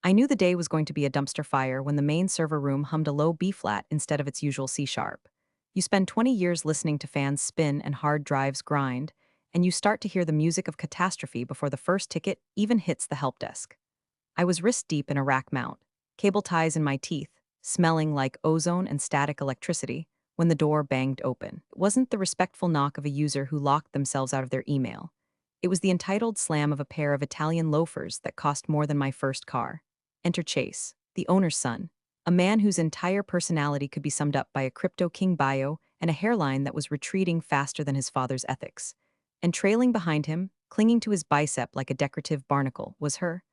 I knew the day was going to be a dumpster fire when the main server room hummed a low B flat instead of its usual C sharp. You spend 20 years listening to fans spin and hard drives grind, and you start to hear the music of catastrophe before the first ticket even hits the help desk. I was wrist deep in a rack mount, cable ties in my teeth, smelling like ozone and static electricity, when the door banged open. It wasn't the respectful knock of a user who locked themselves out of their email. It was the entitled slam of a pair of Italian loafers that cost more than my first car. Enter Chase, the owner's son, a man whose entire personality could be summed up by a crypto king bio and a hairline that was retreating faster than his father's ethics. And trailing behind him, clinging to his bicep like a decorative barnacle, was her.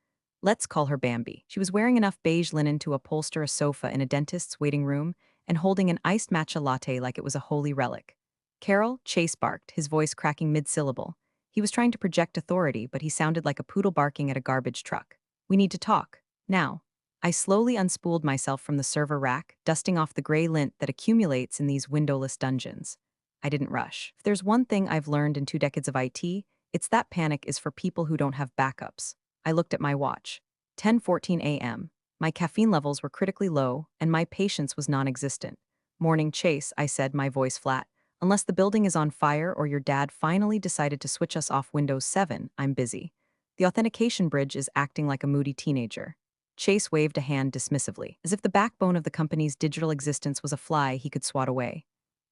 Let's call her Bambi. She was wearing enough beige linen to upholster a sofa in a dentist's waiting room and holding an iced matcha latte like it was a holy relic. Carol, Chase barked, his voice cracking mid-syllable. He was trying to project authority, but he sounded like a poodle barking at a garbage truck. We need to talk. Now. I slowly unspooled myself from the server rack, dusting off the gray lint that accumulates in these windowless dungeons. I didn't rush. If there's one thing I've learned in 2 decades of IT, it's that panic is for people who don't have backups. I looked at my watch. 10:14 a.m. My caffeine levels were critically low, and my patience was non-existent. Morning Chase, I said, my voice flat. Unless the building is on fire or your dad finally decided to switch us off Windows 7, I'm busy. The authentication bridge is acting like a moody teenager. Chase waved a hand dismissively, as if the backbone of the company's digital existence was a fly he could swat away.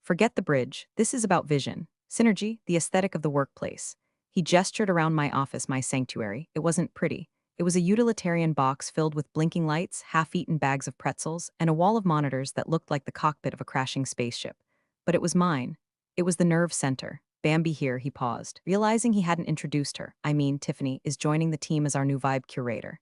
Forget the bridge. This is about vision. Synergy, the aesthetic of the workplace. He gestured around my office, my sanctuary. It wasn't pretty. It was a utilitarian box filled with blinking lights, half-eaten bags of pretzels, and a wall of monitors that looked like the cockpit of a crashing spaceship. But it was mine. It was the nerve center. Bambi here, he paused, realizing he hadn't introduced her. I mean, Tiffany is joining the team as our new vibe curator.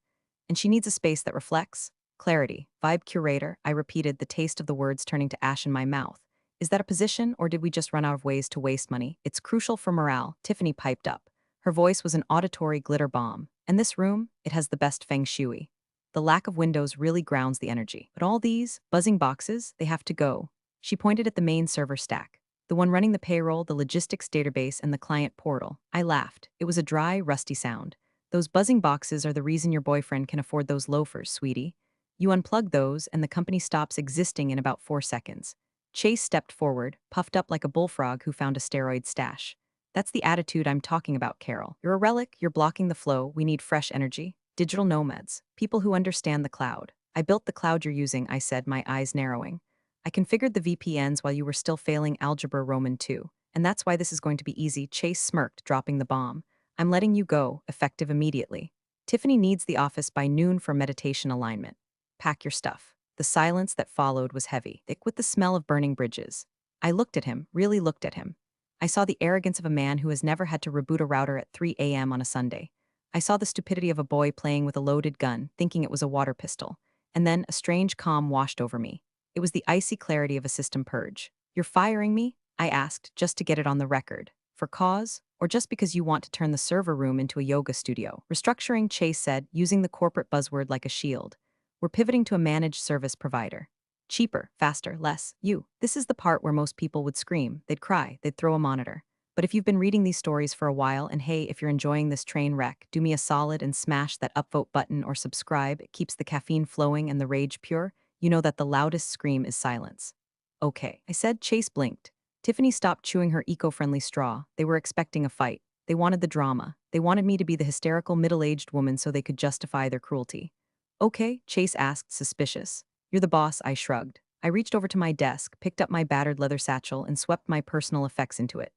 And she needs a space that reflects clarity. Vibe curator, I repeated, the taste of the words turning to ash in my mouth. Is that a position, or did we just run out of ways to waste money? It's crucial for morale, Tiffany piped up. Her voice was an auditory glitter bomb. And this room, it has the best feng shui. The lack of windows really grounds the energy. But all these buzzing boxes, they have to go. She pointed at the main server stack, the one running the payroll, the logistics database, and the client portal. I laughed. It was a dry, rusty sound. Those buzzing boxes are the reason your boyfriend can afford those loafers, sweetie. You unplug those, and the company stops existing in about 4 seconds. Chase stepped forward, puffed up like a bullfrog who found a steroid stash. That's the attitude I'm talking about, Carol. You're a relic, you're blocking the flow, we need fresh energy. Digital nomads, people who understand the cloud. I built the cloud you're using, I said, my eyes narrowing. I configured the VPNs while you were still failing Algebra Roman 2. And that's why this is going to be easy, Chase smirked, dropping the bomb. I'm letting you go, effective immediately. Tiffany needs the office by noon for meditation alignment. Pack your stuff. The silence that followed was heavy, thick with the smell of burning bridges. I looked at him, really looked at him. I saw the arrogance of a man who has never had to reboot a router at 3 a.m. on a Sunday. I saw the stupidity of a boy playing with a loaded gun, thinking it was a water pistol. And then a strange calm washed over me. It was the icy clarity of a system purge. You're firing me? I asked, just to get it on the record. For cause? Or just because you want to turn the server room into a yoga studio? Restructuring, Chase said, using the corporate buzzword like a shield. We're pivoting to a managed service provider. Cheaper, faster, less. You. This is the part where most people would scream, they'd cry, they'd throw a monitor. But if you've been reading these stories for a while, and hey, if you're enjoying this train wreck, do me a solid and smash that upvote button or subscribe. It keeps the caffeine flowing and the rage pure. You know that the loudest scream is silence. Okay, I said. Chase blinked. Tiffany stopped chewing her eco-friendly straw. They were expecting a fight. They wanted the drama. They wanted me to be the hysterical middle-aged woman so they could justify their cruelty. Okay, Chase asked, suspicious. You're the boss, I shrugged. I reached over to my desk, picked up my battered leather satchel, and swept my personal effects into it.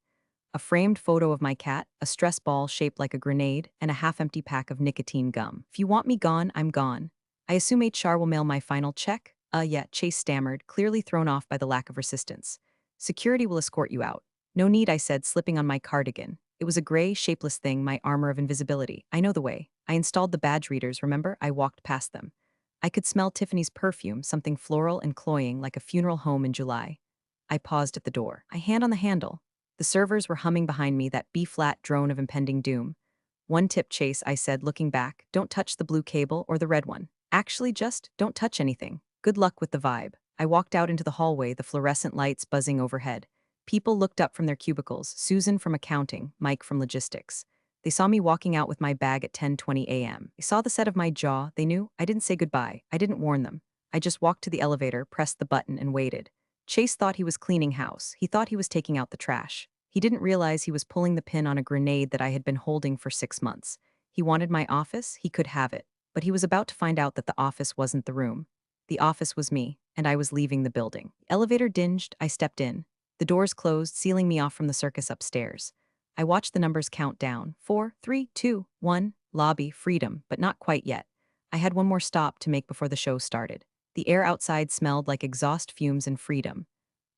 A framed photo of my cat, a stress ball shaped like a grenade, and a half-empty pack of nicotine gum. If you want me gone, I'm gone. I assume HR will mail my final check? Yeah, Chase stammered, clearly thrown off by the lack of resistance. Security will escort you out. No need, I said, slipping on my cardigan. It was a gray, shapeless thing, my armor of invisibility. I know the way. I installed the badge readers, remember? I walked past them. I could smell Tiffany's perfume, something floral and cloying like a funeral home in July. I paused at the door, a hand on the handle. The servers were humming behind me, that B-flat drone of impending doom. One tip, Chase, I said, looking back. Don't touch the blue cable or the red one. Actually, just don't touch anything. Good luck with the vibe. I walked out into the hallway, the fluorescent lights buzzing overhead. People looked up from their cubicles, Susan from accounting, Mike from logistics. They saw me walking out with my bag at 10:20 a.m. They saw the set of my jaw. They knew I didn't say goodbye. I didn't warn them. I just walked to the elevator, pressed the button, and waited. Chase thought he was cleaning house. He thought he was taking out the trash. He didn't realize he was pulling the pin on a grenade that I had been holding for 6 months. He wanted my office. He could have it. But he was about to find out that the office wasn't the room. The office was me, and I was leaving the building. The elevator dinged. I stepped in. The doors closed, sealing me off from the circus upstairs. I watched the numbers count down. 4, 3, 2, 1. Lobby, freedom, but not quite yet. I had one more stop to make before the show started. The air outside smelled like exhaust fumes and freedom.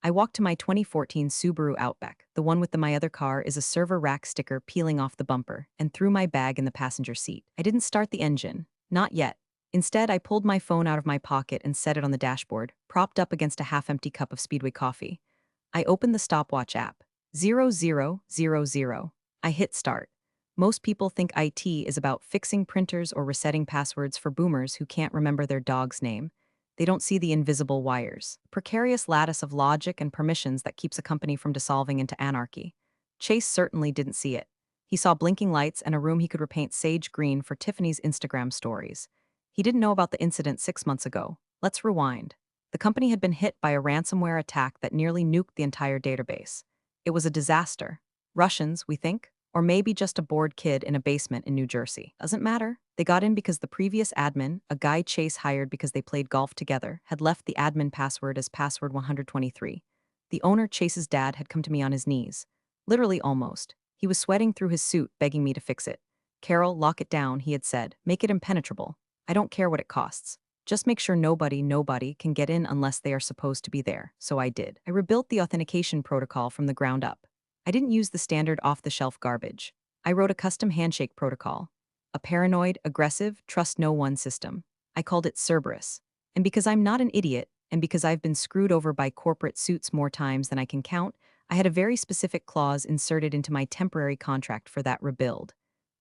I walked to my 2014 Subaru Outback. The one with my other car is a server rack sticker peeling off the bumper, and threw my bag in the passenger seat. I didn't start the engine. Not yet. Instead, I pulled my phone out of my pocket and set it on the dashboard, propped up against a half-empty cup of Speedway coffee. I opened the stopwatch app. 0000. I hit start. Most people think IT is about fixing printers or resetting passwords for boomers who can't remember their dog's name. They don't see the invisible wires, precarious lattice of logic and permissions that keeps a company from dissolving into anarchy. Chase certainly didn't see it. He saw blinking lights and a room he could repaint sage green for Tiffany's Instagram stories. He didn't know about the incident 6 months ago. Let's rewind. The company had been hit by a ransomware attack that nearly nuked the entire database. It was a disaster. Russians, we think? Or maybe just a bored kid in a basement in New Jersey. Doesn't matter. They got in because the previous admin, a guy Chase hired because they played golf together, had left the admin password as password 123. The owner, Chase's dad, had come to me on his knees. Literally almost. He was sweating through his suit, begging me to fix it. Carol, lock it down, he had said. Make it impenetrable. I don't care what it costs. Just make sure nobody can get in unless they are supposed to be there. So I did. I rebuilt the authentication protocol from the ground up. I didn't use the standard off-the-shelf garbage. I wrote a custom handshake protocol. A paranoid, aggressive, trust no one system. I called it Cerberus. And because I'm not an idiot, and because I've been screwed over by corporate suits more times than I can count, I had a very specific clause inserted into my temporary contract for that rebuild.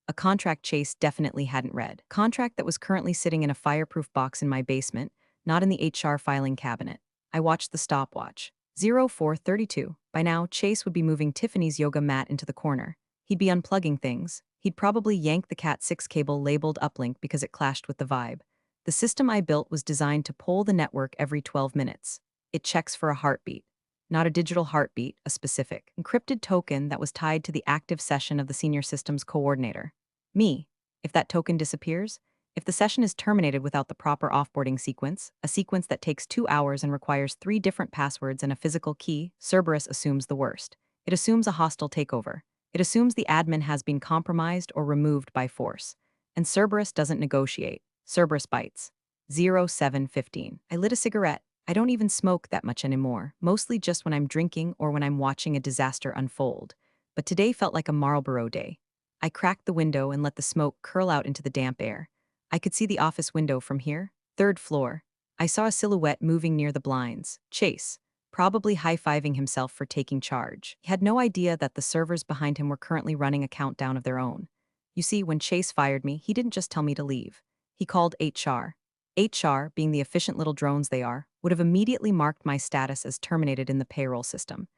A contract Chase definitely hadn't read. Contract that was currently sitting in a fireproof box in my basement, not in the HR filing cabinet. I watched the stopwatch. 0432. By now, Chase would be moving Tiffany's yoga mat into the corner. He'd be unplugging things. He'd probably yank the Cat6 cable labeled uplink because it clashed with the vibe. The system I built was designed to poll the network every 12 minutes. It checks for a heartbeat. Not a digital heartbeat, a specific, encrypted token that was tied to the active session of the senior systems coordinator. Me. If that token disappears, if the session is terminated without the proper offboarding sequence, a sequence that takes 2 hours and requires 3 different passwords and a physical key, Cerberus assumes the worst. It assumes a hostile takeover. It assumes the admin has been compromised or removed by force. And Cerberus doesn't negotiate. Cerberus bites. 0715. I lit a cigarette. I don't even smoke that much anymore, mostly just when I'm drinking or when I'm watching a disaster unfold. But today felt like a Marlboro day. I cracked the window and let the smoke curl out into the damp air. I could see the office window from here, 3rd floor. I saw a silhouette moving near the blinds. Chase, probably high-fiving himself for taking charge. He had no idea that the servers behind him were currently running a countdown of their own. You see, when Chase fired me, he didn't just tell me to leave. He called HR. HR, being the efficient little drones they are, would have immediately marked my status as terminated in the payroll system.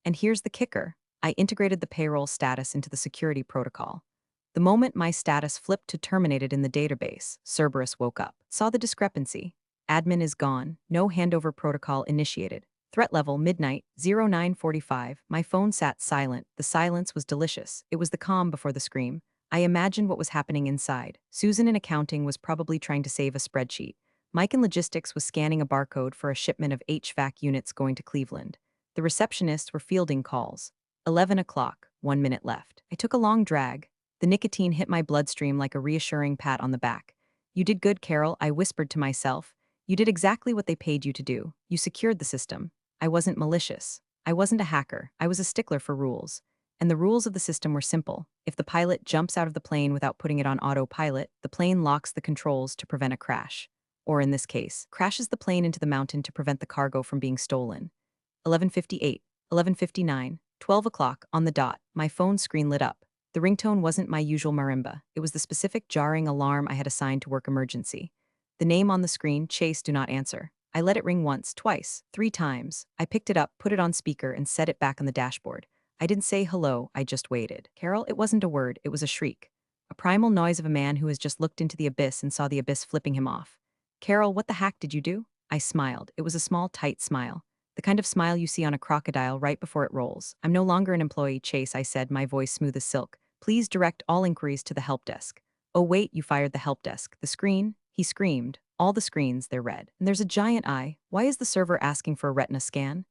And here's the kicker. I integrated the payroll status into the security protocol. The moment my status flipped to terminated in the database, Cerberus woke up, saw the discrepancy. Admin is gone, no handover protocol initiated. Threat level midnight, 0945. My phone sat silent. The silence was delicious. It was the calm before the scream. I imagined what was happening inside. Susan in accounting was probably trying to save a spreadsheet. Mike in logistics was scanning a barcode for a shipment of HVAC units going to Cleveland. The receptionists were fielding calls. 11 o'clock, 1 minute left. I took a long drag. The nicotine hit my bloodstream like a reassuring pat on the back. You did good, Carol, I whispered to myself. You did exactly what they paid you to do. You secured the system. I wasn't malicious. I wasn't a hacker. I was a stickler for rules. And the rules of the system were simple. If the pilot jumps out of the plane without putting it on autopilot, the plane locks the controls to prevent a crash. Or in this case, crashes the plane into the mountain to prevent the cargo from being stolen. 11:58, 11:59, 12 o'clock, on the dot, my phone screen lit up. The ringtone wasn't my usual marimba. It was the specific jarring alarm I had assigned to work emergency. The name on the screen, Chase, do not answer. I let it ring once, twice, 3 times. I picked it up, put it on speaker, and set it back on the dashboard. I didn't say hello, I just waited. Carol, it wasn't a word, it was a shriek. A primal noise of a man who has just looked into the abyss and saw the abyss flipping him off. Carol, what the heck did you do? I smiled. It was a small, tight smile. The kind of smile you see on a crocodile right before it rolls. I'm no longer an employee, Chase, I said, my voice smooth as silk. Please direct all inquiries to the help desk. Oh wait, you fired the help desk. The screen? He screamed. All the screens, they're red. And there's a giant eye. Why is the server asking for a retina scan?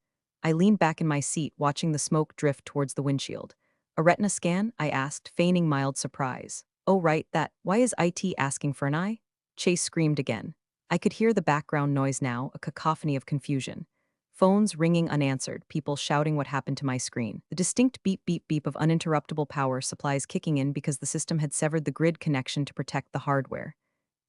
I leaned back in my seat, watching the smoke drift towards the windshield. A retina scan? I asked, feigning mild surprise. Oh right, that. Why is IT asking for an eye? Chase screamed again. I could hear the background noise now, a cacophony of confusion. Phones ringing unanswered, people shouting what happened to my screen. The distinct beep beep beep of uninterruptible power supplies kicking in because the system had severed the grid connection to protect the hardware.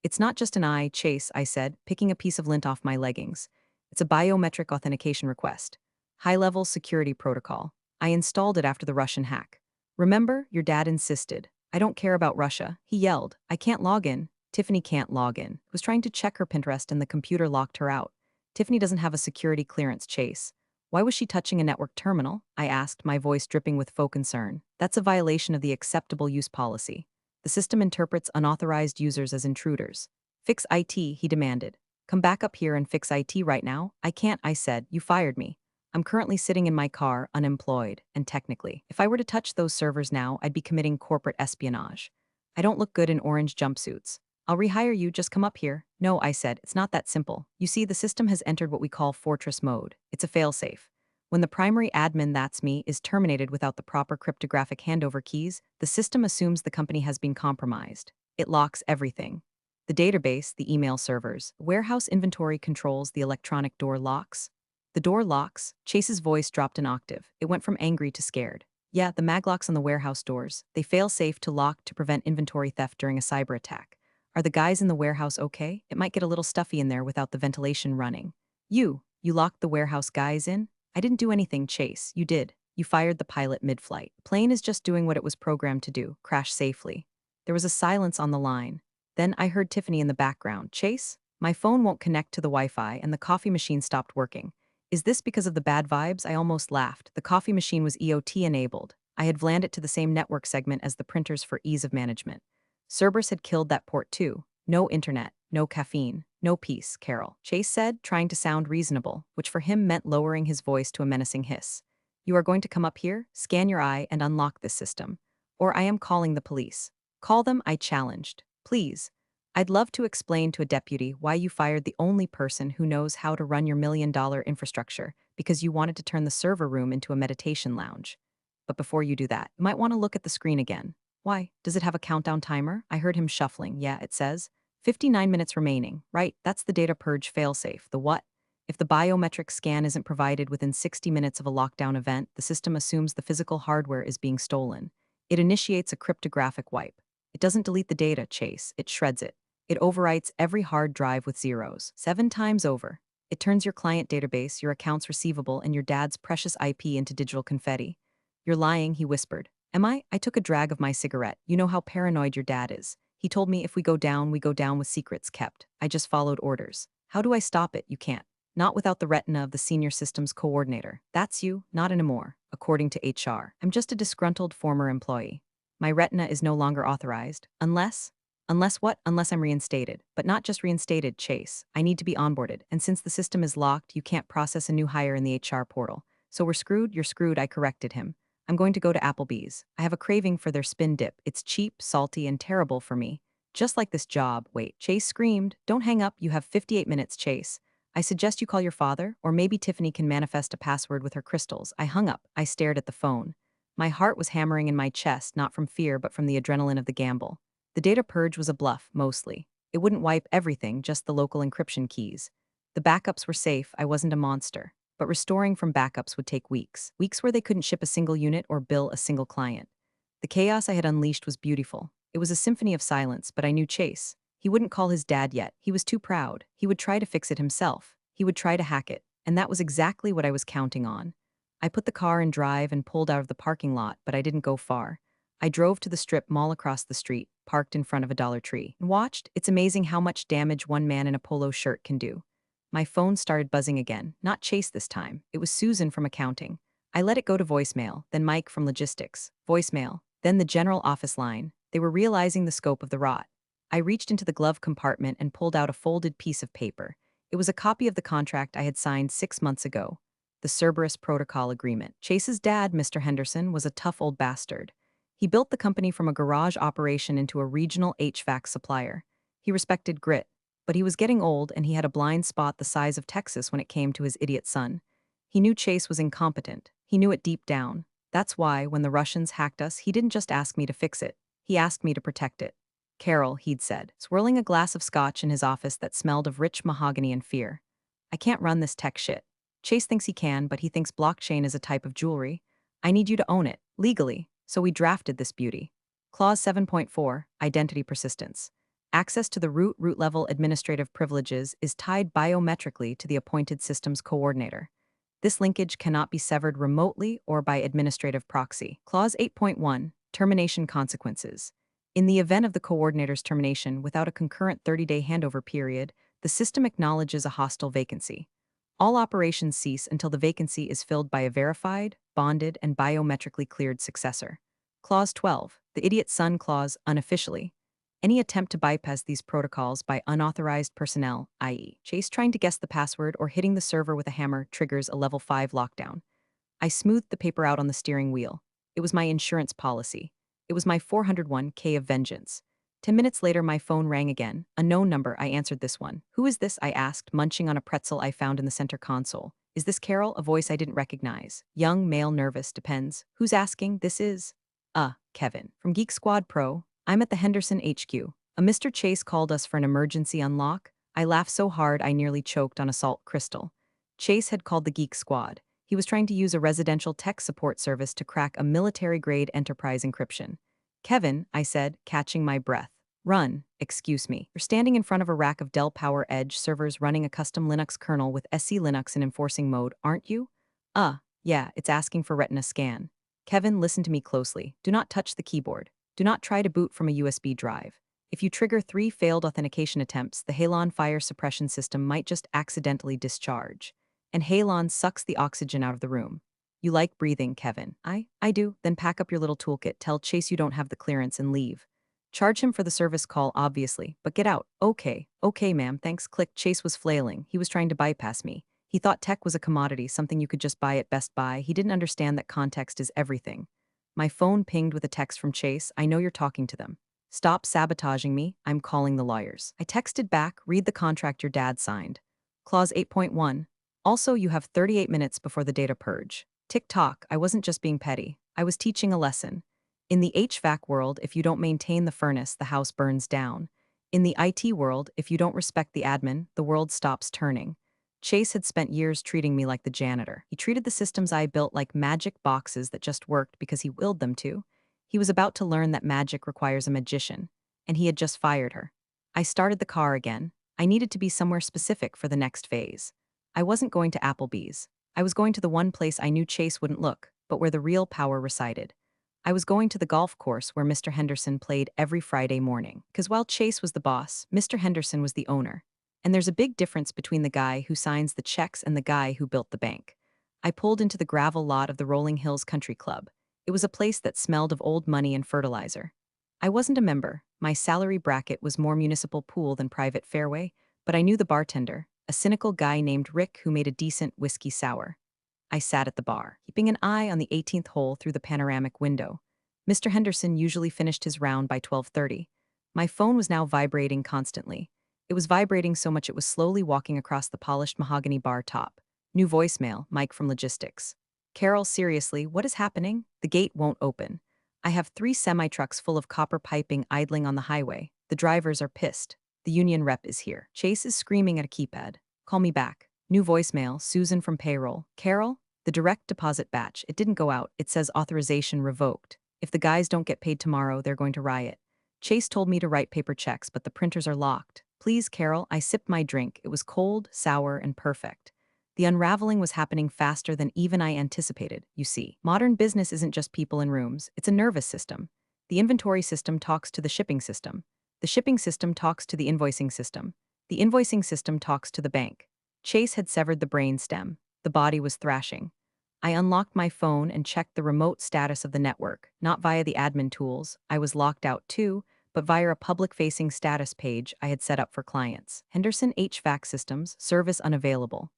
It's not just an eye, Chase, I said, picking a piece of lint off my leggings. It's a biometric authentication request. High-level security protocol. I installed it after the Russian hack. Remember, your dad insisted. I don't care about Russia. He yelled. I can't log in. Tiffany can't log in. Was trying to check her Pinterest and the computer locked her out. Tiffany doesn't have a security clearance, Chase. Why was she touching a network terminal? I asked, my voice dripping with faux concern. That's a violation of the acceptable use policy. The system interprets unauthorized users as intruders. Fix IT, he demanded. Come back up here and fix IT right now. I can't, I said. You fired me. I'm currently sitting in my car, unemployed, and technically, if I were to touch those servers now, I'd be committing corporate espionage. I don't look good in orange jumpsuits. I'll rehire you, just come up here. No, I said, it's not that simple. You see, the system has entered what we call fortress mode. It's a failsafe. When the primary admin, that's me, is terminated without the proper cryptographic handover keys, the system assumes the company has been compromised. It locks everything. The database, the email servers, warehouse inventory controls, the electronic door locks. The door locks. Chase's voice dropped an octave. It went from angry to scared. Yeah, the maglocks on the warehouse doors. They fail safe to lock to prevent inventory theft during a cyber attack. Are the guys in the warehouse okay? It might get a little stuffy in there without the ventilation running. You locked the warehouse guys in? I didn't do anything, Chase. You did. You fired the pilot mid-flight. The plane is just doing what it was programmed to do, crash safely. There was a silence on the line. Then I heard Tiffany in the background. Chase? My phone won't connect to the Wi-Fi and the coffee machine stopped working. Is this because of the bad vibes? I almost laughed. The coffee machine was EOT enabled. I had VLANed it to the same network segment as the printers for ease of management. Cerberus had killed that port too. No internet, no caffeine, no peace, Carol. Chase said, trying to sound reasonable, which for him meant lowering his voice to a menacing hiss. You are going to come up here, scan your eye, and unlock this system. Or I am calling the police. Call them, I challenged. Please. I'd love to explain to a deputy why you fired the only person who knows how to run your $1 million infrastructure because you wanted to turn the server room into a meditation lounge. But before you do that, you might want to look at the screen again. Why? Does it have a countdown timer? I heard him shuffling. Yeah, it says 59 minutes remaining. Right, that's the data purge failsafe. The what? If the biometric scan isn't provided within 60 minutes of a lockdown event, the system assumes the physical hardware is being stolen. It initiates a cryptographic wipe. It doesn't delete the data, Chase. It shreds it. It overwrites every hard drive with zeros, 7 times over. It turns your client database, your accounts receivable, and your dad's precious IP into digital confetti. You're lying, he whispered. Am I? I took a drag of my cigarette. You know how paranoid your dad is. He told me if we go down with secrets kept. I just followed orders. How do I stop it? You can't. Not without the retina of the senior systems coordinator. That's you, not anymore, according to HR. I'm just a disgruntled former employee. My retina is no longer authorized, Unless what? Unless I'm reinstated. But not just reinstated, Chase. I need to be onboarded, and since the system is locked, you can't process a new hire in the HR portal. So we're screwed? You're screwed, I corrected him. I'm going to go to Applebee's. I have a craving for their spin dip. It's cheap, salty, and terrible for me. Just like this job. Wait, Chase screamed. Don't hang up, you have 58 minutes, Chase. I suggest you call your father, or maybe Tiffany can manifest a password with her crystals. I hung up. I stared at the phone. My heart was hammering in my chest, not from fear, but from the adrenaline of the gamble. The data purge was a bluff, mostly. It wouldn't wipe everything, just the local encryption keys. The backups were safe, I wasn't a monster. But restoring from backups would take weeks. Weeks where they couldn't ship a single unit or bill a single client. The chaos I had unleashed was beautiful. It was a symphony of silence, but I knew Chase. He wouldn't call his dad yet. He was too proud. He would try to fix it himself. He would try to hack it. And that was exactly what I was counting on. I put the car in drive and pulled out of the parking lot, but I didn't go far. I drove to the strip mall across the street, parked in front of a Dollar Tree, and watched. It's amazing how much damage one man in a polo shirt can do. My phone started buzzing again. Not Chase this time. It was Susan from accounting. I let it go to voicemail, then Mike from logistics, voicemail, then the general office line. They were realizing the scope of the rot. I reached into the glove compartment and pulled out a folded piece of paper. It was a copy of the contract I had signed 6 months ago, the Cerberus Protocol Agreement. Chase's dad, Mr. Henderson, was a tough old bastard. He built the company from a garage operation into a regional HVAC supplier. He respected grit, but he was getting old and he had a blind spot the size of Texas when it came to his idiot son. He knew Chase was incompetent. He knew it deep down. That's why, when the Russians hacked us, he didn't just ask me to fix it. He asked me to protect it. Carol, he'd said, swirling a glass of scotch in his office that smelled of rich mahogany and fear. I can't run this tech shit. Chase thinks he can, but he thinks blockchain is a type of jewelry. I need you to own it, legally. So we drafted this beauty. Clause 7.4, Identity Persistence. Access to the root-level administrative privileges is tied biometrically to the appointed systems coordinator. This linkage cannot be severed remotely or by administrative proxy. Clause 8.1, Termination Consequences. In the event of the coordinator's termination without a concurrent 30-day handover period, the system acknowledges a hostile vacancy. All operations cease until the vacancy is filled by a verified, bonded, and biometrically cleared successor. Clause 12, the idiot son clause, unofficially. Any attempt to bypass these protocols by unauthorized personnel, i.e., Chase trying to guess the password or hitting the server with a hammer, triggers a level 5 lockdown. I smoothed the paper out on the steering wheel. It was my insurance policy. It was my 401k of vengeance. 10 minutes later, my phone rang again. A known number. I answered this one. Who is this? I asked, munching on a pretzel I found in the center console. Is this Carol? A voice I didn't recognize. Young, male, nervous, depends. Who's asking? This is... Kevin. From Geek Squad Pro. I'm at the Henderson HQ. A Mr. Chase called us for an emergency unlock. I laughed so hard I nearly choked on a salt crystal. Chase had called the Geek Squad. He was trying to use a residential tech support service to crack a military-grade enterprise encryption. Kevin, I said, catching my breath. Run, excuse me. You're standing in front of a rack of Dell Power Edge servers running a custom Linux kernel with SC Linux in enforcing mode, aren't you? Yeah, it's asking for Retina scan. Kevin, listen to me closely. Do not touch the keyboard. Do not try to boot from a USB drive. If you trigger 3 failed authentication attempts, the Halon fire suppression system might just accidentally discharge. And Halon sucks the oxygen out of the room. You like breathing, Kevin. I do. Then pack up your little toolkit, tell Chase you don't have the clearance, and leave. Charge him for the service call, obviously, but get out. Okay, ma'am, thanks. Click. Chase was flailing. He was trying to bypass me. He thought tech was a commodity, something you could just buy at Best Buy. He didn't understand that context is everything. My phone pinged with a text from Chase. I know you're talking to them. Stop sabotaging me. I'm calling the lawyers. I texted back, read the contract your dad signed. Clause 8.1. Also, you have 38 minutes before the data purge. Tick-tock, I wasn't just being petty. I was teaching a lesson. In the HVAC world, if you don't maintain the furnace, the house burns down. In the IT world, if you don't respect the admin, the world stops turning. Chase had spent years treating me like the janitor. He treated the systems I built like magic boxes that just worked because he willed them to. He was about to learn that magic requires a magician, and he had just fired her. I started the car again. I needed to be somewhere specific for the next phase. I wasn't going to Applebee's. I was going to the one place I knew Chase wouldn't look, but where the real power resided. I was going to the golf course where Mr. Henderson played every Friday morning. Because while Chase was the boss, Mr. Henderson was the owner. And there's a big difference between the guy who signs the checks and the guy who built the bank. I pulled into the gravel lot of the Rolling Hills Country Club. It was a place that smelled of old money and fertilizer. I wasn't a member. My salary bracket was more municipal pool than private fairway, but I knew the bartender, a cynical guy named Rick who made a decent whiskey sour. I sat at the bar, keeping an eye on the 18th hole through the panoramic window. Mr. Henderson usually finished his round by 12:30. My phone was now vibrating constantly. It was vibrating so much it was slowly walking across the polished mahogany bar top. New voicemail, Mike from logistics. Carol, seriously, what is happening? The gate won't open. I have 3 semi-trucks full of copper piping idling on the highway. The drivers are pissed. The union rep is here. Chase is screaming at a keypad. Call me back. New voicemail, Susan from payroll. Carol? The direct deposit batch. It didn't go out. It says authorization revoked. If the guys don't get paid tomorrow, they're going to riot. Chase told me to write paper checks, but the printers are locked. Please, Carol. I sipped my drink. It was cold, sour, and perfect. The unraveling was happening faster than even I anticipated, you see. Modern business isn't just people in rooms. It's a nervous system. The inventory system talks to the shipping system. The shipping system talks to the invoicing system. The invoicing system talks to the bank. Chase had severed the brain stem. The body was thrashing. I unlocked my phone and checked the remote status of the network, not via the admin tools. I was locked out too, but via a public-facing status page I had set up for clients. Henderson HVAC systems, service unavailable.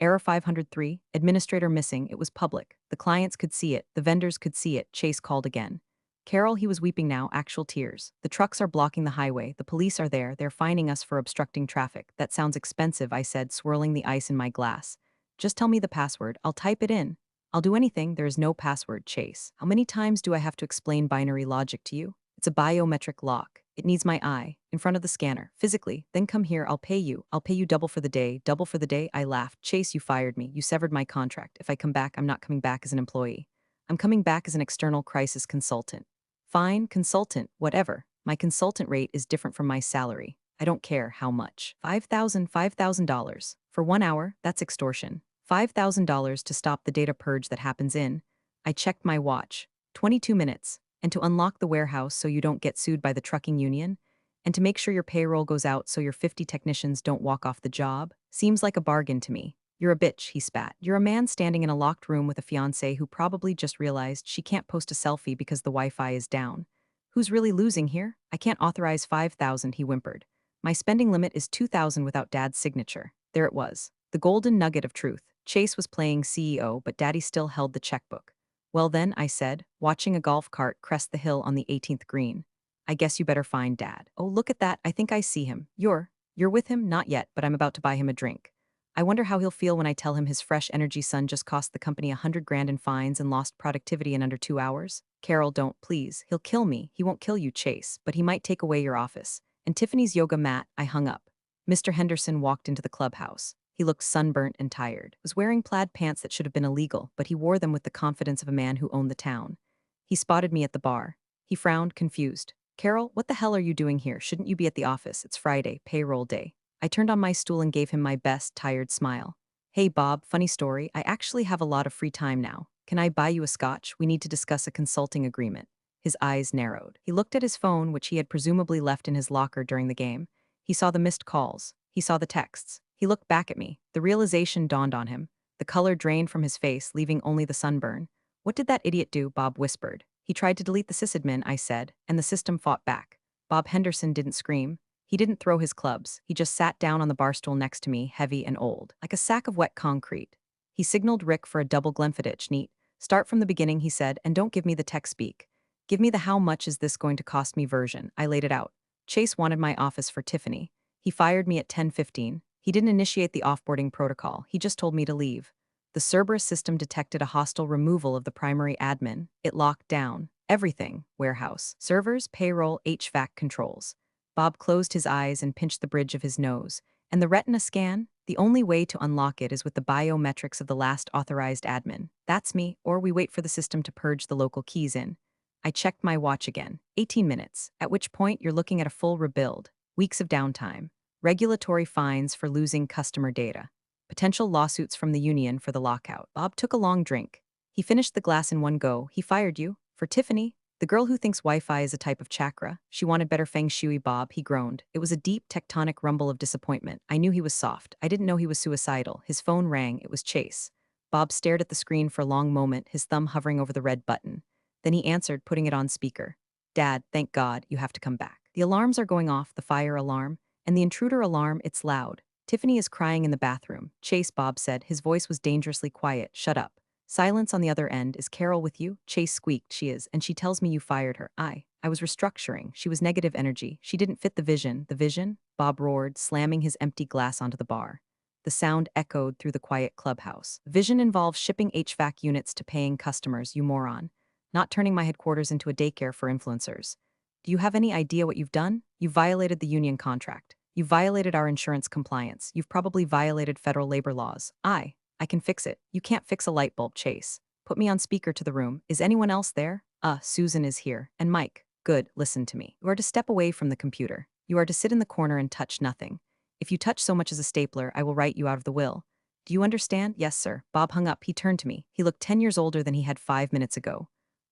Error 503, administrator missing. It was public. The clients could see it, the vendors could see it. Chase called again. Carol, he was weeping now, actual tears. The trucks are blocking the highway. The police are there. They're fining us for obstructing traffic. That sounds expensive, I said, swirling the ice in my glass. Just tell me the password. I'll type it in. I'll do anything. There is no password, Chase. How many times do I have to explain binary logic to you? It's a biometric lock. It needs my eye, in front of the scanner, physically. Then come here, I'll pay you. I'll pay you double for the day. Double for the day? I laughed. Chase, you fired me. You severed my contract. If I come back, I'm not coming back as an employee. I'm coming back as an external crisis consultant. Fine, consultant, whatever. My consultant rate is different from my salary. I don't care how much. $5,000. For 1 hour, that's extortion. $5,000 to stop the data purge that happens in. I checked my watch. 22 minutes. And to unlock the warehouse so you don't get sued by the trucking union. And to make sure your payroll goes out so your 50 technicians don't walk off the job. Seems like a bargain to me. You're a bitch, he spat. You're a man standing in a locked room with a fiancé who probably just realized she can't post a selfie because the Wi-Fi is down. Who's really losing here? I can't authorize 5,000, he whimpered. My spending limit is 2,000 without Dad's signature. There it was. The golden nugget of truth. Chase was playing CEO, but Daddy still held the checkbook. Well then, I said, watching a golf cart crest the hill on the 18th green. I guess you better find Dad. Oh, look at that. I think I see him. You're with him? Not yet, but I'm about to buy him a drink. I wonder how he'll feel when I tell him his fresh energy son just cost the company 100 grand in fines and lost productivity in under 2 hours. Carol, don't, please. He'll kill me. He won't kill you, Chase, but he might take away your office. And Tiffany's yoga mat. I hung up. Mr. Henderson walked into the clubhouse. He looked sunburnt and tired. Was wearing plaid pants that should have been illegal, but he wore them with the confidence of a man who owned the town. He spotted me at the bar. He frowned, confused. Carol, what the hell are you doing here? Shouldn't you be at the office? It's Friday, payroll day. I turned on my stool and gave him my best, tired smile. Hey, Bob, funny story. I actually have a lot of free time now. Can I buy you a scotch? We need to discuss a consulting agreement. His eyes narrowed. He looked at his phone, which he had presumably left in his locker during the game. He saw the missed calls. He saw the texts. He looked back at me. The realization dawned on him. The color drained from his face, leaving only the sunburn. What did that idiot do? Bob whispered. He tried to delete the sysadmin, I said, and the system fought back. Bob Henderson didn't scream. He didn't throw his clubs. He just sat down on the bar stool next to me, heavy and old, like a sack of wet concrete. He signaled Rick for a double Glenfiddich, neat. Start from the beginning, he said, and don't give me the tech speak. Give me the how much is this going to cost me version. I laid it out. Chase wanted my office for Tiffany. He fired me at 10:15. He didn't initiate the offboarding protocol. He just told me to leave. The Cerberus system detected a hostile removal of the primary admin. It locked down everything: warehouse, servers, payroll, HVAC controls. Bob closed his eyes and pinched the bridge of his nose. And the Retina scan? The only way to unlock it is with the biometrics of the last authorized admin. That's me, or we wait for the system to purge the local keys in. I checked my watch again. 18 minutes, at which point you're looking at a full rebuild. Weeks of downtime. Regulatory fines for losing customer data. Potential lawsuits from the union for the lockout. Bob took a long drink. He finished the glass in one go. He fired you? For Tiffany? The girl who thinks Wi-Fi is a type of chakra. She wanted better feng shui, Bob. He groaned. It was a deep, tectonic rumble of disappointment. I knew he was soft. I didn't know he was suicidal. His phone rang. It was Chase. Bob stared at the screen for a long moment, his thumb hovering over the red button. Then he answered, putting it on speaker. Dad, thank God, you have to come back. The alarms are going off, the fire alarm, and the intruder alarm, it's loud. Tiffany is crying in the bathroom. Chase, Bob said. His voice was dangerously quiet. Shut up. Silence on the other end. Is Carol with you? Chase squeaked. She is, and she tells me you fired her. I was restructuring. She was negative energy. She didn't fit the vision. The vision? Bob roared, slamming his empty glass onto the bar. The sound echoed through the quiet clubhouse. Vision involves shipping HVAC units to paying customers, you moron. Not turning my headquarters into a daycare for influencers. Do you have any idea what you've done? You've violated the union contract. You've violated our insurance compliance. You've probably violated federal labor laws. I can fix it. You can't fix a light bulb, Chase. Put me on speaker to the room. Is anyone else there? Susan is here. And Mike. Good, listen to me. You are to step away from the computer. You are to sit in the corner and touch nothing. If you touch so much as a stapler, I will write you out of the will. Do you understand? Yes, sir. Bob hung up. He turned to me. He looked 10 years older than he had 5 minutes ago.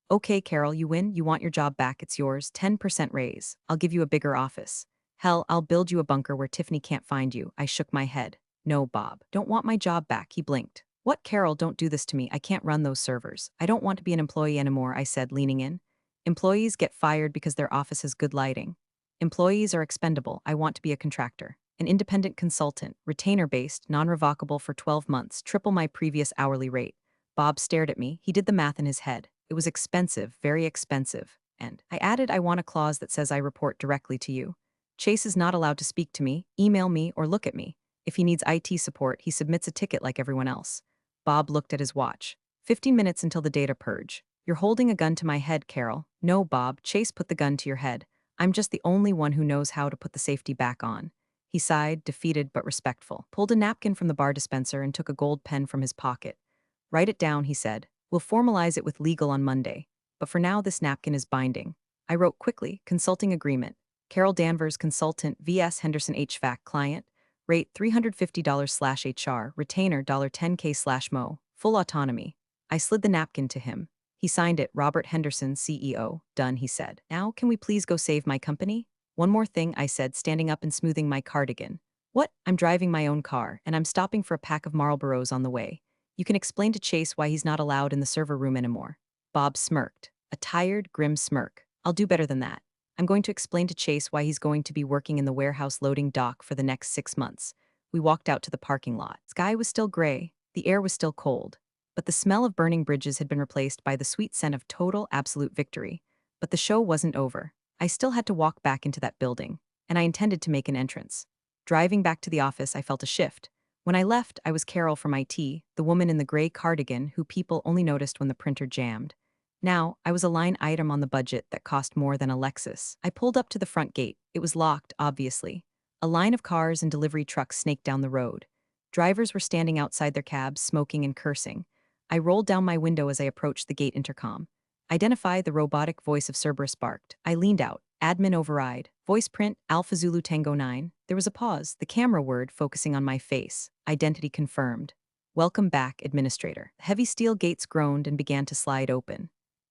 Okay, Carol, you win. You want your job back. It's yours. 10% raise. I'll give you a bigger office. Hell, I'll build you a bunker where Tiffany can't find you. I shook my head. No, Bob. Don't want my job back. He blinked. What, Carol, don't do this to me. I can't run those servers. I don't want to be an employee anymore, I said, leaning in. Employees get fired because their office has good lighting. Employees are expendable. I want to be a contractor. An independent consultant, retainer-based, non-revocable for 12 months, triple my previous hourly rate. Bob stared at me. He did the math in his head. It was expensive, very expensive. And I added, I want a clause that says I report directly to you. Chase is not allowed to speak to me, email me, or look at me. If he needs IT support, he submits a ticket like everyone else. Bob looked at his watch. 15 minutes until the data purge. You're holding a gun to my head, Carol. No, Bob, Chase put the gun to your head. I'm just the only one who knows how to put the safety back on. He sighed, defeated but respectful, pulled a napkin from the bar dispenser and took a gold pen from his pocket. Write it down, he said. We'll formalize it with legal on Monday. But for now, this napkin is binding. I wrote quickly, consulting agreement. Carol Danvers, consultant, VS Henderson HVAC, client. Rate $350/HR, retainer $10K/mo, full autonomy. I slid the napkin to him. He signed it, Robert Henderson, CEO. Done, he said. Now, can we please go save my company? One more thing, I said, standing up and smoothing my cardigan. What? I'm driving my own car, and I'm stopping for a pack of Marlboros on the way. You can explain to Chase why he's not allowed in the server room anymore. Bob smirked. A tired, grim smirk. I'll do better than that. I'm going to explain to Chase why he's going to be working in the warehouse loading dock for the next 6 months. We walked out to the parking lot. Sky was still gray, the air was still cold, but the smell of burning bridges had been replaced by the sweet scent of total, absolute victory. But the show wasn't over. I still had to walk back into that building, and I intended to make an entrance. Driving back to the office, I felt a shift. When I left, I was Carol from IT, the woman in the gray cardigan who people only noticed when the printer jammed. Now, I was a line item on the budget that cost more than a Lexus. I pulled up to the front gate. It was locked, obviously. A line of cars and delivery trucks snaked down the road. Drivers were standing outside their cabs, smoking and cursing. I rolled down my window as I approached the gate intercom. Identify, the robotic voice of Cerberus barked. I leaned out. Admin override. Voice print, Alpha Zulu Tango 9. There was a pause, the camera word focusing on my face. Identity confirmed. Welcome back, administrator. Heavy steel gates groaned and began to slide open.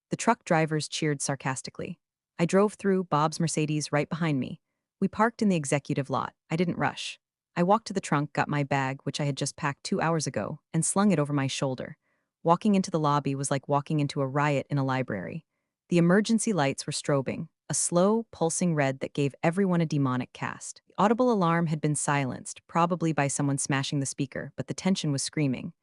The truck drivers cheered sarcastically. I drove through, Bob's Mercedes right behind me. We parked in the executive lot. I didn't rush. I walked to the trunk, got my bag, which I had just packed 2 hours ago, and slung it over my shoulder. Walking into the lobby was like walking into a riot in a library. The emergency lights were strobing, a slow, pulsing red that gave everyone a demonic cast. The audible alarm had been silenced, probably by someone smashing the speaker, but the tension was screaming.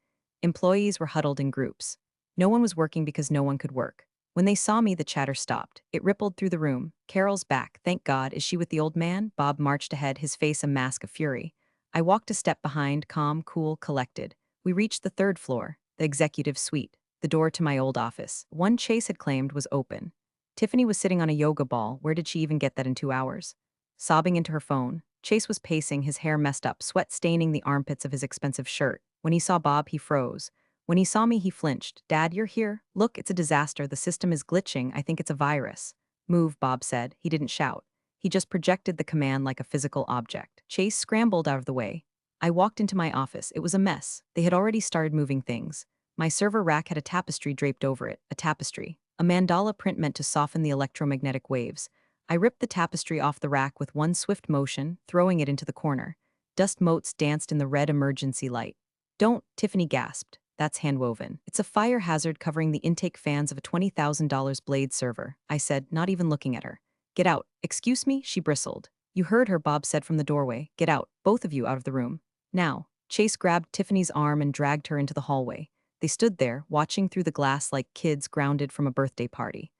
Employees were huddled in groups. No one was working because no one could work. When they saw me, the chatter stopped. It rippled through the room. Carol's back, thank God. Is she with the old man? Bob marched ahead, his face a mask of fury. I walked a step behind, calm, cool, collected. We reached the 3rd floor, the executive suite. The door to my old office, one Chase had claimed, was open. Tiffany was sitting on a yoga ball. Where did she even get that in 2 hours? Sobbing into her phone. Chase was pacing, his hair messed up, sweat staining the armpits of his expensive shirt. When he saw Bob, he froze. When he saw me, he flinched. Dad, you're here. Look, it's a disaster. The system is glitching. I think it's a virus. Move, Bob said. He didn't shout. He just projected the command like a physical object. Chase scrambled out of the way. I walked into my office. It was a mess. They had already started moving things. My server rack had a tapestry draped over it. A tapestry. A mandala print meant to soften the electromagnetic waves. I ripped the tapestry off the rack with one swift motion, throwing it into the corner. Dust motes danced in the red emergency light. Don't, Tiffany gasped. That's handwoven. It's a fire hazard covering the intake fans of a $20,000 blade server, I said, not even looking at her. Get out. Excuse me? She bristled. You heard her, Bob said from the doorway. Get out. Both of you out of the room. Now. Chase grabbed Tiffany's arm and dragged her into the hallway. They stood there, watching through the glass like kids grounded from a birthday party.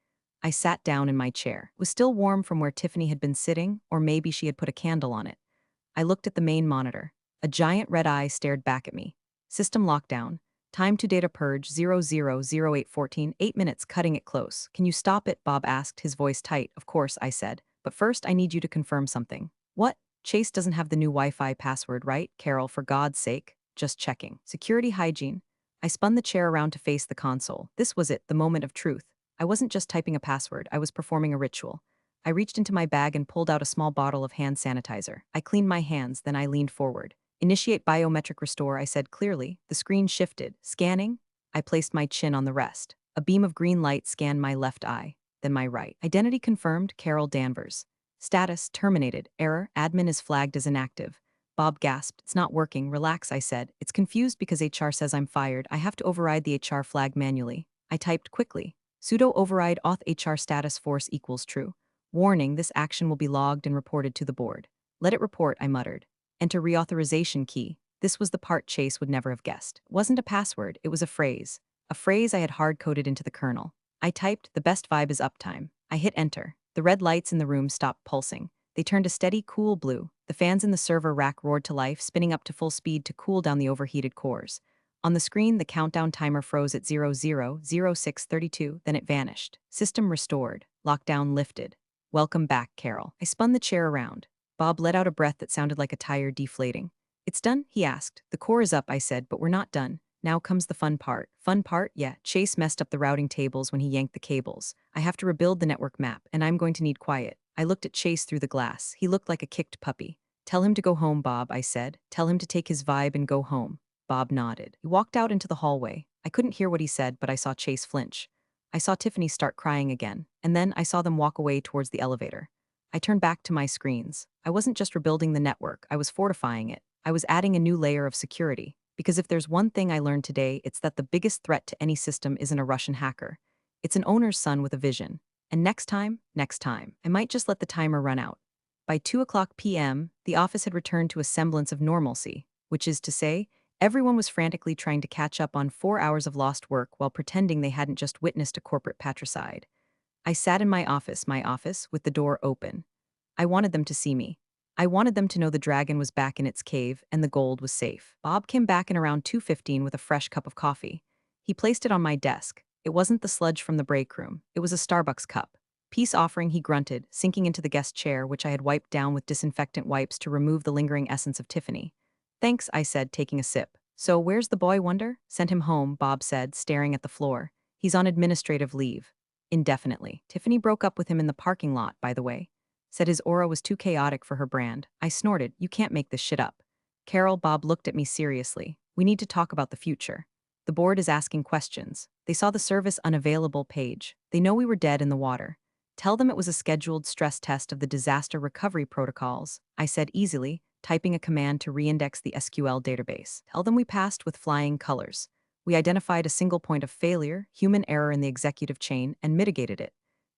I sat down in my chair. It was still warm from where Tiffany had been sitting, or maybe she had put a candle on it. I looked at the main monitor. A giant red eye stared back at me. System lockdown. Time to data purge 000814, 8 minutes, cutting it close. Can you stop it? Bob asked, his voice tight. Of course, I said. But first, I need you to confirm something. What? Chase doesn't have the new Wi-Fi password, right? Carol, for God's sake. Just checking. Security hygiene. I spun the chair around to face the console. This was it, the moment of truth. I wasn't just typing a password, I was performing a ritual. I reached into my bag and pulled out a small bottle of hand sanitizer. I cleaned my hands, then I leaned forward. Initiate biometric restore, I said clearly. The screen shifted. Scanning? I placed my chin on the rest. A beam of green light scanned my left eye, then my right. Identity confirmed, Carol Danvers. Status terminated. Error, admin is flagged as inactive. Bob gasped. It's not working. Relax, I said. It's confused because HR says I'm fired. I have to override the HR flag manually. I typed quickly. Sudo override auth HR status force equals true. Warning, this action will be logged and reported to the board. Let it report, I muttered. Enter reauthorization key. This was the part Chase would never have guessed. It wasn't a password, it was a phrase. A phrase I had hard-coded into the kernel. I typed, the best vibe is uptime. I hit enter. The red lights in the room stopped pulsing. They turned a steady, cool blue. The fans in the server rack roared to life, spinning up to full speed to cool down the overheated cores. On the screen, the countdown timer froze at 00:06:32, then it vanished. System restored. Lockdown lifted. Welcome back, Carol. I spun the chair around. Bob let out a breath that sounded like a tire deflating. It's done? He asked. The core is up, I said, but we're not done. Now comes the fun part. Fun part? Yeah, Chase messed up the routing tables when he yanked the cables. I have to rebuild the network map, and I'm going to need quiet. I looked at Chase through the glass. He looked like a kicked puppy. Tell him to go home, Bob, I said. Tell him to take his vibe and go home. Bob nodded. He walked out into the hallway. I couldn't hear what he said, but I saw Chase flinch. I saw Tiffany start crying again, and then I saw them walk away towards the elevator. I turned back to my screens. I wasn't just rebuilding the network, I was fortifying it. I was adding a new layer of security. Because if there's one thing I learned today, it's that the biggest threat to any system isn't a Russian hacker. It's an owner's son with a vision. And next time, I might just let the timer run out. By 2 p.m., the office had returned to a semblance of normalcy, which is to say, everyone was frantically trying to catch up on 4 hours of lost work while pretending they hadn't just witnessed a corporate patricide. I sat in my office, with the door open. I wanted them to see me. I wanted them to know the dragon was back in its cave and the gold was safe. Bob came back in around 2:15 with a fresh cup of coffee. He placed it on my desk. It wasn't the sludge from the break room. It was a Starbucks cup. Peace offering, he grunted, sinking into the guest chair, which I had wiped down with disinfectant wipes to remove the lingering essence of Tiffany. Thanks, I said, taking a sip. So where's the boy, wonder? Sent him home, Bob said, staring at the floor. He's on administrative leave. Indefinitely. Tiffany broke up with him in the parking lot, by the way. Said his aura was too chaotic for her brand. I snorted, you can't make this shit up. Carol, Bob looked at me seriously. We need to talk about the future. The board is asking questions. They saw the service unavailable page. They know we were dead in the water. Tell them it was a scheduled stress test of the disaster recovery protocols, I said easily, typing a command to reindex the SQL database. Tell them we passed with flying colors. We identified a single point of failure, human error in the executive chain, and mitigated it.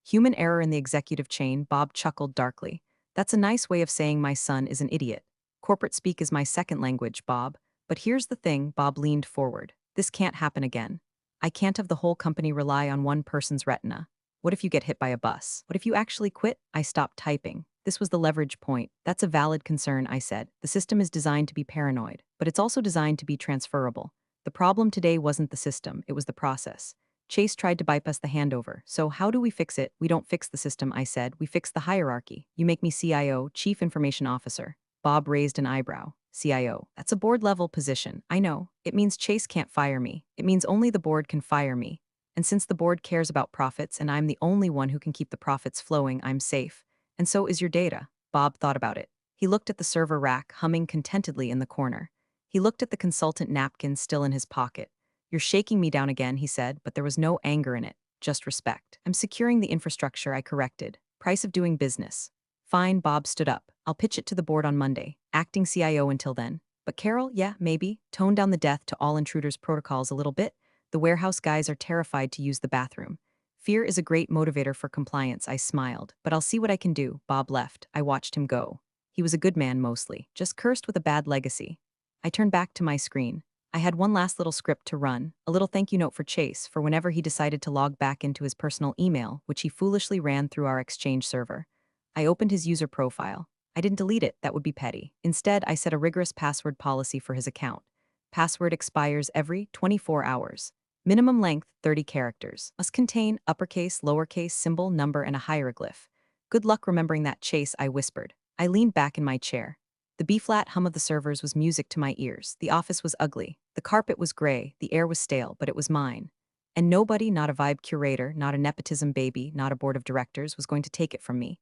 Human error in the executive chain, Bob chuckled darkly. That's a nice way of saying my son is an idiot. Corporate speak is my second language, Bob. But here's the thing, Bob leaned forward. This can't happen again. I can't have the whole company rely on one person's retina. What if you get hit by a bus? What if you actually quit? I stopped typing. This was the leverage point. That's a valid concern, I said. The system is designed to be paranoid, but it's also designed to be transferable. The problem today wasn't the system, it was the process. Chase tried to bypass the handover. So how do we fix it? We don't fix the system, I said. We fix the hierarchy. You make me CIO, Chief Information Officer. Bob raised an eyebrow. CIO. That's a board-level position. I know. It means Chase can't fire me. It means only the board can fire me. And since the board cares about profits and I'm the only one who can keep the profits flowing, I'm safe. And so is your data. Bob thought about it. He looked at the server rack, humming contentedly in the corner. He looked at the consultant napkin still in his pocket. You're shaking me down again, he said, but there was no anger in it, just respect. I'm securing the infrastructure, I corrected. Price of doing business. Fine, Bob stood up. I'll pitch it to the board on Monday. Acting CIO until then. But Carol, yeah, maybe. Tone down the death to all intruders protocols a little bit. The warehouse guys are terrified to use the bathroom. Fear is a great motivator for compliance, I smiled. But I'll see what I can do. Bob left. I watched him go. He was a good man mostly, just cursed with a bad legacy. I turned back to my screen. I had one last little script to run, a little thank you note for Chase for whenever he decided to log back into his personal email, which he foolishly ran through our Exchange server. I opened his user profile. I didn't delete it, that would be petty. Instead, I set a rigorous password policy for his account. Password expires every 24 hours. Minimum length, 30 characters. Must contain uppercase, lowercase, symbol, number, and a hieroglyph. Good luck remembering that, Chase, I whispered. I leaned back in my chair. The B-flat hum of the servers was music to my ears. The office was ugly. The carpet was gray. The air was stale, but it was mine. And nobody, not a vibe curator, not a nepotism baby, not a board of directors, was going to take it from me.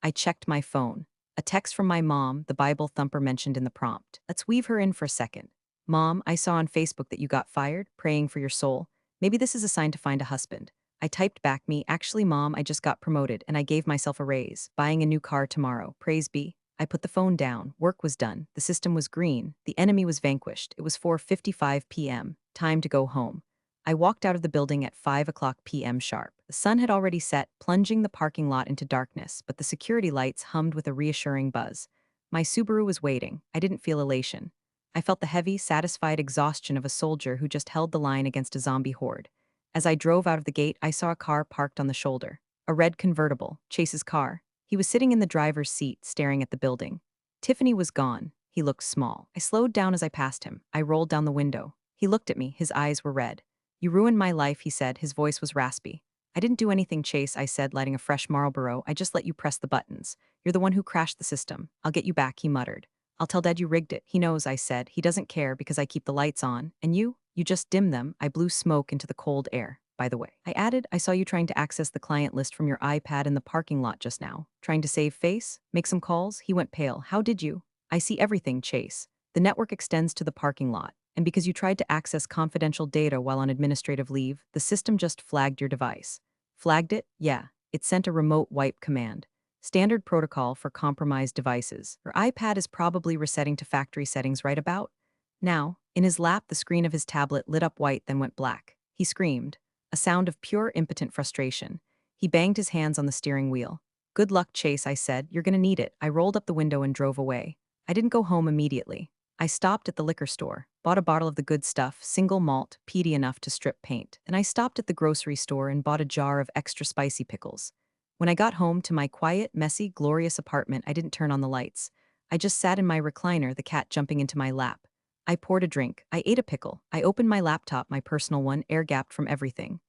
I checked my phone. A text from my mom, the Bible thumper mentioned in the prompt. Let's weave her in for a second. Mom, I saw on Facebook that you got fired, praying for your soul. Maybe this is a sign to find a husband. I typed back me, actually, Mom, I just got promoted and I gave myself a raise, buying a new car tomorrow. Praise be. I put the phone down. Work was done. The system was green. The enemy was vanquished. It was 4:55 p.m. Time to go home. I walked out of the building at 5 o'clock p.m. sharp. The sun had already set, plunging the parking lot into darkness, but the security lights hummed with a reassuring buzz. My Subaru was waiting. I didn't feel elation. I felt the heavy, satisfied exhaustion of a soldier who just held the line against a zombie horde. As I drove out of the gate, I saw a car parked on the shoulder. A red convertible, Chase's car. He was sitting in the driver's seat, staring at the building. Tiffany was gone. He looked small. I slowed down as I passed him. I rolled down the window. He looked at me. His eyes were red. "You ruined my life," he said. His voice was raspy. "I didn't do anything, Chase," I said, lighting a fresh Marlboro. "I just let you press the buttons. You're the one who crashed the system. I'll get you back," he muttered. "I'll tell Dad you rigged it." "He knows," I said. "He doesn't care because I keep the lights on. And you? You just dim them." I blew smoke into the cold air. "By the way," I added, "I saw you trying to access the client list from your iPad in the parking lot just now. Trying to save face? Make some calls?" He went pale. "How did you?" "I see everything, Chase. The network extends to the parking lot. And because you tried to access confidential data while on administrative leave, the system just flagged your device." "Flagged it?" "Yeah. It sent a remote wipe command. Standard protocol for compromised devices. Your iPad is probably resetting to factory settings right about now." In his lap, the screen of his tablet lit up white, then went black. He screamed, a sound of pure impotent frustration. He banged his hands on the steering wheel. "Good luck, Chase," I said. "You're gonna need it." I rolled up the window and drove away. I didn't go home immediately. I stopped at the liquor store, bought a bottle of the good stuff, single malt, peaty enough to strip paint. And I stopped at the grocery store and bought a jar of extra spicy pickles. When I got home to my quiet, messy, glorious apartment, I didn't turn on the lights. I just sat in my recliner, the cat jumping into my lap. I poured a drink. I ate a pickle. I opened my laptop, my personal one, air-gapped from everything.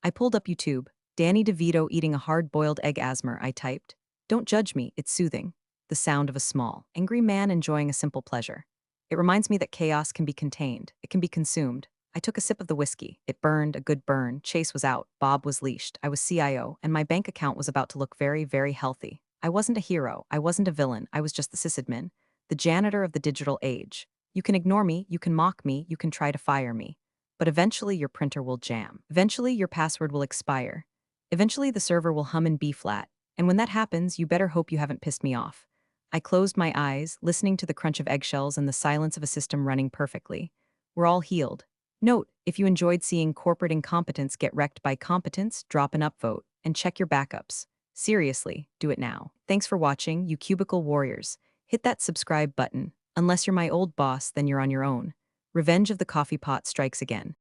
I pulled up YouTube. "Danny DeVito eating a hard-boiled egg asthma," I typed. "Don't judge me, it's soothing." The sound of a small, angry man enjoying a simple pleasure. It reminds me that chaos can be contained. It can be consumed. I took a sip of the whiskey. It burned, a good burn. Chase was out. Bob was leashed. I was CIO, and my bank account was about to look very, very healthy. I wasn't a hero. I wasn't a villain. I was just the sysadmin, the janitor of the digital age. You can ignore me. You can mock me. You can try to fire me. But eventually your printer will jam. Eventually your password will expire. Eventually the server will hum in B-flat. And when that happens, you better hope you haven't pissed me off. I closed my eyes, listening to the crunch of eggshells and the silence of a system running perfectly. We're all healed. Note, if you enjoyed seeing corporate incompetence get wrecked by competence, drop an upvote and check your backups. Seriously, do it now. Thanks for watching, you cubicle warriors. Hit that subscribe button. Unless you're my old boss, then you're on your own. Revenge of the coffee pot strikes again.